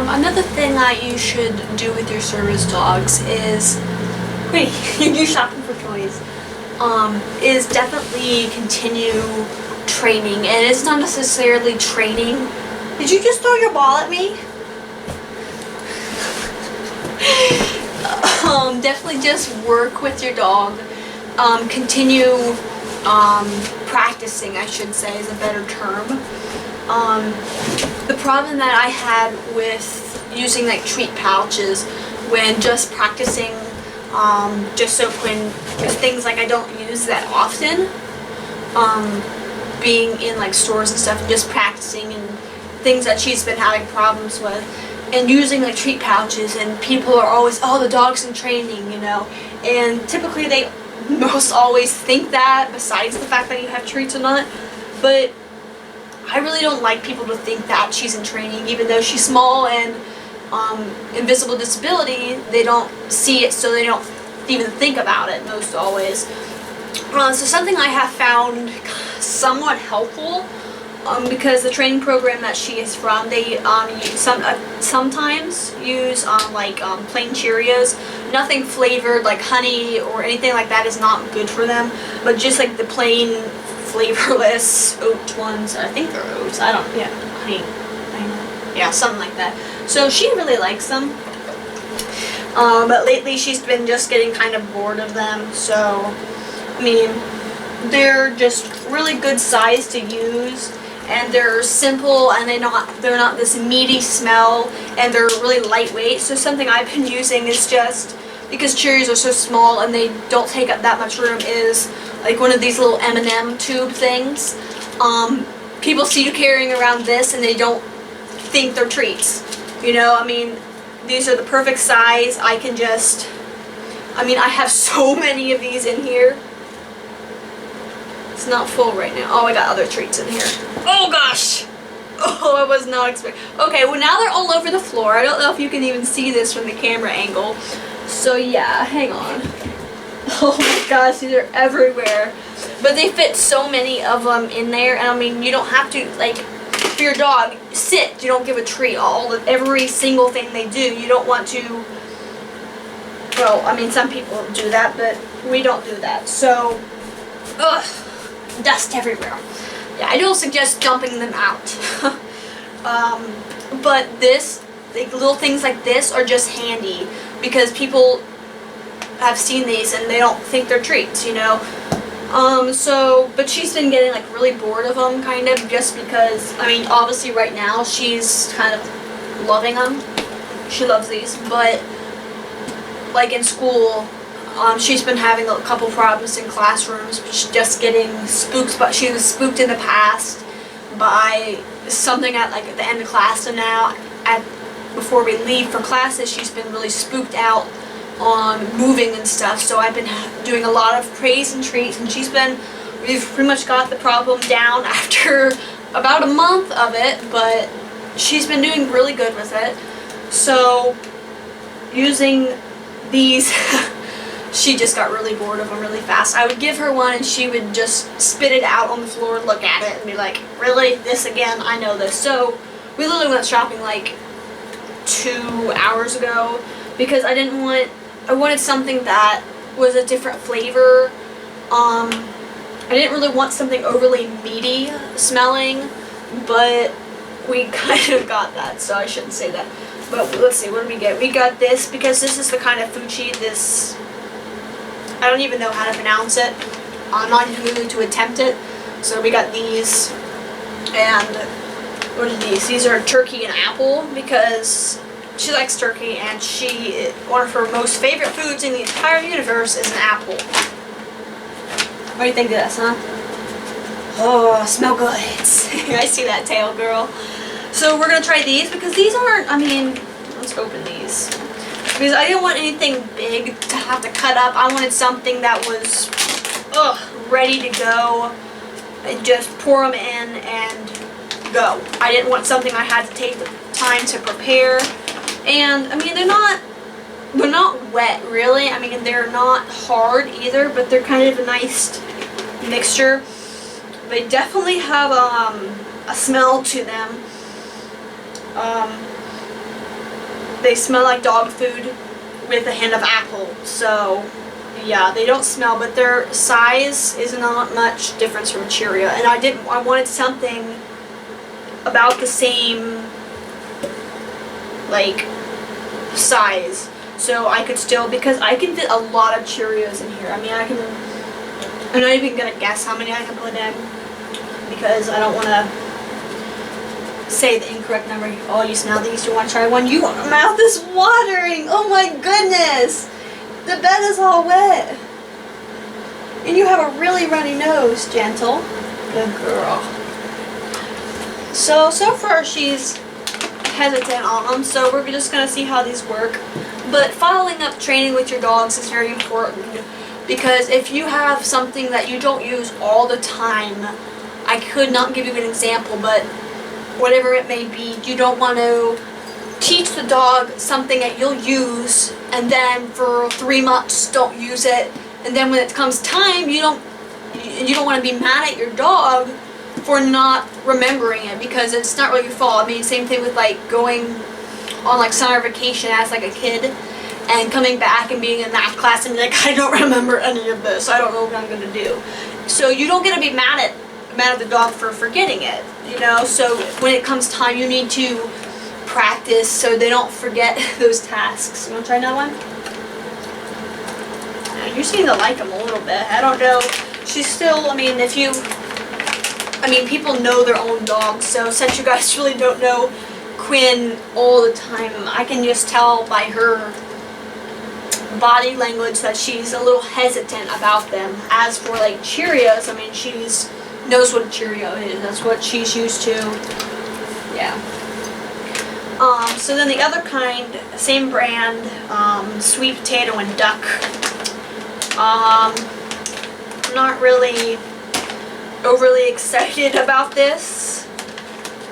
Another thing that you should do with your service dogs is, wait, you're shopping for toys, is definitely continue training. And it's not necessarily training. Did you just throw your ball at me? Definitely just work with your dog. Continue practicing, I should say, is a better term. The problem that I had with using like treat pouches when just practicing just so when things like I don't use that often, being in like stores and stuff and just practicing and things that she's been having problems with, and using like treat pouches, and people are always, oh, the dog's in training, you know, and typically they most always think that, besides the fact that you have treats or not. But I really don't like people to think that she's in training, even though she's small and invisible disability. They don't see it, so they don't even think about it most always. So something I have found somewhat helpful, because the training program that she is from, they sometimes use plain Cheerios. Nothing flavored like honey or anything like that is not good for them, but just like the plain flavorless oat ones. I think they're oats. I don't. Yeah, honey. Yeah, something like that. So she really likes them. But lately she's been just getting kind of bored of them. So, I mean, they're just really good size to use, and they're simple, and they're not this meaty smell, and they're really lightweight. So something I've been using is just, because Cheerios are so small and they don't take up that much room, is like one of these little M&M tube things. People see you carrying around this and they don't think they're treats. You know, I mean, these are the perfect size. I have so many of these in here. It's not full right now. Oh, I got other treats in here. Oh gosh! Oh, I was not expecting. Okay, well now they're all over the floor. I don't know if you can even see this from the camera angle. So yeah, hang on. Oh my gosh, these are everywhere. But they fit so many of them in there, and I mean, you don't have to, like, for your dog, sit. You don't give a treat. Every single thing they do, you don't want to. Well, I mean, some people do that, but we don't do that. So, ugh, dust everywhere. Yeah, I don't suggest dumping them out. But this, like, little things like this are just handy, because people have seen these and they don't think they're treats, you know. But she's been getting like really bored of them, kind of, just because, I mean, obviously right now she's kind of loving them. She loves these, but like in school, she's been having a couple problems in classrooms, just getting spooked. But she was spooked in the past by something at the end of class, and now before we leave for classes, she's been really spooked out on moving and stuff. So I've been doing a lot of praise and treats, and we've pretty much got the problem down after about a month of it, but she's been doing really good with it. So using these, she just got really bored of them really fast. I would give her one and she would just spit it out on the floor, look at it, and be like, really? This again? I know this. So we literally went shopping like 2 hours ago, because I wanted something that was a different flavor. I didn't really want something overly meaty smelling, but we kind of got that, so I shouldn't say that. But let's see, what did we get? We got this, because this is the kind of Fuchi, I don't even know how to pronounce it. I'm not even willing to attempt it. So we got these, and what are these? These are turkey and apple, because she likes turkey, and one of her most favorite foods in the entire universe is an apple. What do you think of this, huh? Oh, smell good. I see that tail, girl. So we're going to try these, because these aren't, I mean, let's open these. Because I didn't want anything big to have to cut up. I wanted something that was ready to go, and just pour them in and go. I didn't want something I had to take the time to prepare. And I mean, they're not wet really. I mean, they're not hard either, but they're kind of a nice mixture. They definitely have a smell to them. they smell like dog food with a hint of apple. So yeah, they don't smell, but their size is not much difference from a Cheerio. And I wanted something about the same like size, so I could still, because I can fit a lot of Cheerios in here. I mean, I'm not even gonna guess how many I can put in, because I don't want to say the incorrect number. Oh, you smell these? You want to try one? Your mouth is watering. Oh my goodness, the bed is all wet, and you have a really runny nose. Gentle, good girl. So far she's hesitant on them, so we're just gonna see how these work. But following up training with your dogs is very important, because if you have something that you don't use all the time, I could not give you an example, but whatever it may be, you don't want to teach the dog something that you'll use and then for 3 months don't use it, and then when it comes time you don't want to be mad at your dog for not remembering it, because it's not really your fault. I mean, same thing with like going on like summer vacation as like a kid and coming back and being in that class and be like, I don't remember any of this, I don't know what I'm gonna do. So you don't get to be mad at the dog for forgetting it, you know. So when it comes time, you need to practice so they don't forget those tasks. You want to try another one? You seem to like them a little bit. I don't know. She's still, I mean, people know their own dogs, so since you guys really don't know Quinn all the time, I can just tell by her body language that she's a little hesitant about them. As for like Cheerios, I mean, she's knows what a Cheerio is. That's what she's used to. Yeah. So then the other kind, same brand, sweet potato and duck. Not really overly excited about this,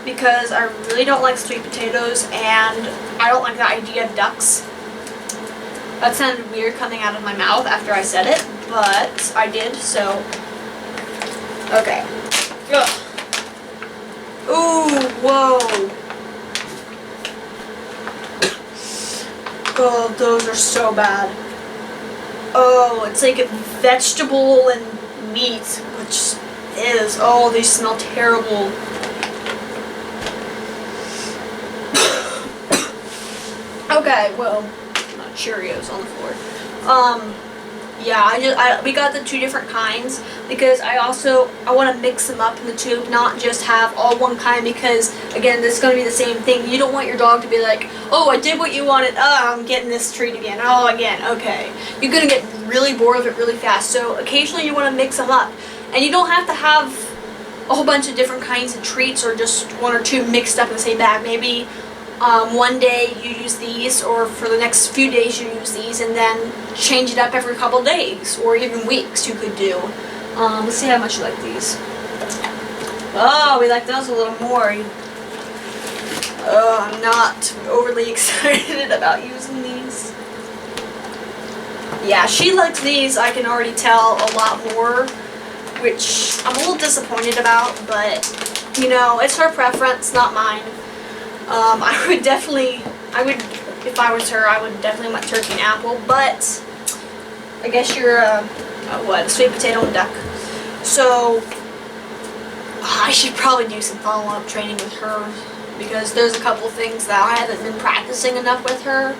because I really don't like sweet potatoes and I don't like the idea of ducks. That sounded weird coming out of my mouth after I said it, but I did, so okay. Ugh. Ooh, whoa. Oh, those are so bad. Oh, it's like a vegetable and meat, which is, oh, they smell terrible. Okay, well, not Cheerios on the floor. Yeah, we got the 2 different kinds, because I want to mix them up in the tube, not just have all one kind, because again, this is going to be the same thing. You don't want your dog to be like, oh, I did what you wanted, oh, I'm getting this treat again, oh, again, okay. You're going to get really bored of it really fast, so occasionally you want to mix them up. And you don't have to have a whole bunch of different kinds of treats or just 1 or 2 mixed up in the same bag. Maybe one day you use these, or for the next few days you use these, and then change it up every couple days or even weeks you could do. Let's see how much you like these. Oh, we like those a little more. Oh, I'm not overly excited about using these. Yeah, she likes these, I can already tell, a lot more, which I'm a little disappointed about, but you know, it's her preference, not mine. If I was her, I would definitely want turkey and apple, but I guess you're a sweet potato and duck. So I should probably do some follow-up training with her, because there's a couple things that I haven't been practicing enough with her.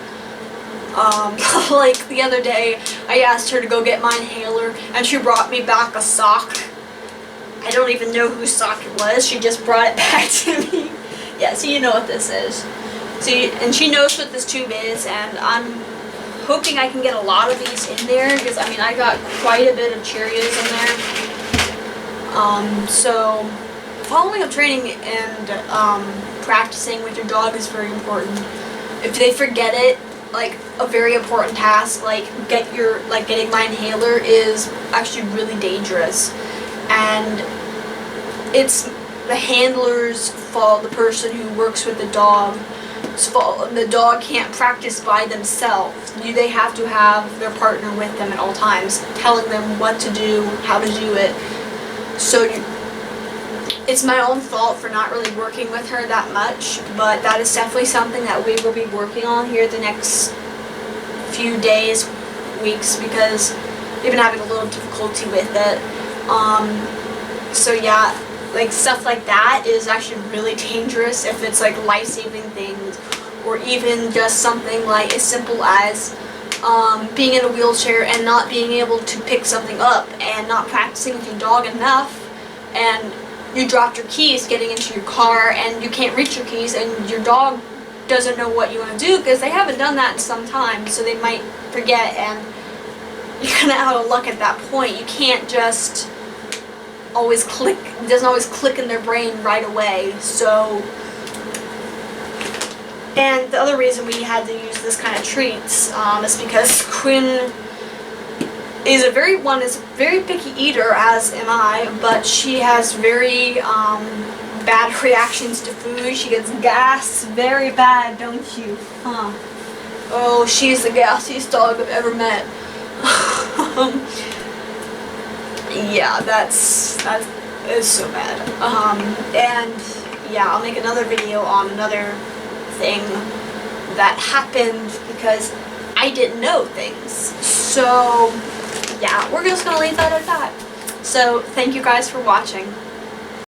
Like the other day, I asked her to go get my inhaler, and she brought me back a sock. I don't even know whose sock it was. She just brought it back to me. Yeah, so you know what this is. See, and she knows what this tube is, and I'm hoping I can get a lot of these in there, because I mean, I got quite a bit of Cheerios in there. So following up training and practicing with your dog is very important. If they forget it, like a very important task, like getting my inhaler, is actually really dangerous, and it's the handler's fault, the person who works with the dog's fault. The dog can't practice by themselves. They have to have their partner with them at all times, telling them what to do, how to do it. So it's my own fault for not really working with her that much, but that is definitely something that we will be working on here the next few days, weeks, because we've been having a little difficulty with it. So yeah, like stuff like that is actually really dangerous if it's like life-saving things, or even just something like as simple as being in a wheelchair and not being able to pick something up and not practicing with your dog enough, and you dropped your keys getting into your car and you can't reach your keys, and your dog doesn't know what you want to do because they haven't done that in some time, so they might forget, and you're kind of out of luck at that point. You can't just always click, it doesn't always click in their brain right away. So, and the other reason we had to use this kind of treats is because Quinn is a very picky eater, as am I, but she has very bad reactions to food. She gets gas very bad, don't you? Huh? Oh, she's the gassiest dog I've ever met. Yeah, that is so bad. And yeah, I'll make another video on another thing that happened because I didn't know things. So yeah, we're just gonna leave that at that. So thank you guys for watching.